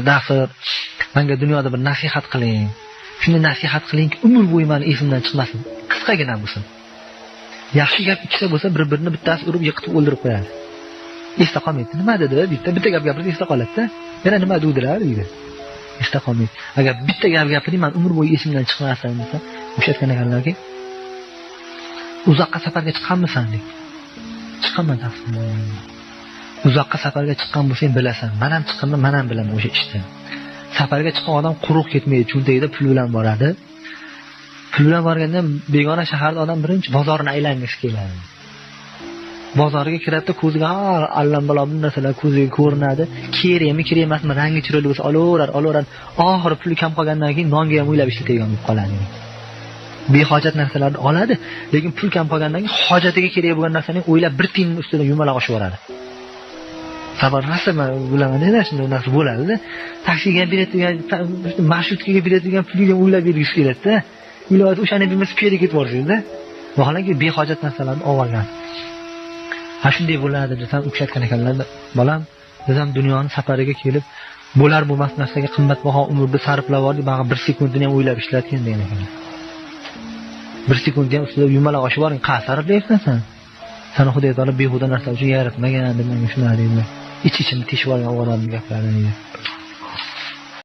Dasir, menga dunyoda bir nasihat qiling. Shuni nasihat qilingki, umr bo'yi meni esimdan chiqmasin. Qisqagina bo'lsin. Yaxshi gap ikkita bo'lsa, bir-birini bittasi urib yiqitib o'ldirib qo'yadi. Esda qolmaydi. Nima dedi? Bitta gap gapirsa esda qoladi-da. Yana nima dedilar deydi. Esda qolmaydi. Agar bitta gap gapiring, men umr bo'yi esimdan chiqmasin desa, o'sha aytgan ekanlarki, uzoqqa safarga chiqqanmisan deydi. Chiqqanman tafsir. Uzoqqa safarga chiqqan bo'lsang bilasan. Men ham chiqqanman, men ham bilaman o'sha ishni. Safarga chiqqan odam quruq ketmaydi, cho'ntagida pul bilan boradi. Pul bilan borganda begona shaharda odam birinchi bozorni aylangisi keladi. Bozorga kiradi, ko'ziga allambalo bir narsalar ko'ziga ko'rinadi. Kerakmi, kerak emasmi, rangi chiroyli bo'lsa olaveradi. Oxiri puli kam qolgandan keyin nonga ham o'ylab ishlatadigan bo'lib qoladi. Behojat narsalarni oladi, lekin pul kam qolgandan keyin hojatiga kerak bo'lgan narsani o'ylab bir tiyinning ustidan yumaloq oshaveradi. Sabr rasmi bilaman-da, shunday narsa bo'ladi-da. Taksiga beradigan, marshutkaga beradigan puliga o'ylab bergisi keladi-da. Iloji o'shani bilmasa piyoda ketib borsiz-da. Vaholanki behojat narsalarni olgan. Ha shunday bo'ladi desam, o'xshatgan ekanlar. Bolam, biz ham dunyoni safariga kelib, bo'lar bo'lmas narsaga qimmatbaho umrni sarflab yubordik, bag'i 1 sekundni ham o'ylab ishlatgan degan ekanlar. 1 sekundni ham ustida yumaloq oshib boring, qayerga sarflayapsan sen? Seni Xudo taolo behuda narsa uchun yaratmagan deb menga shunday deydi. Ich-ichimni teshib olgan odamning gaplari.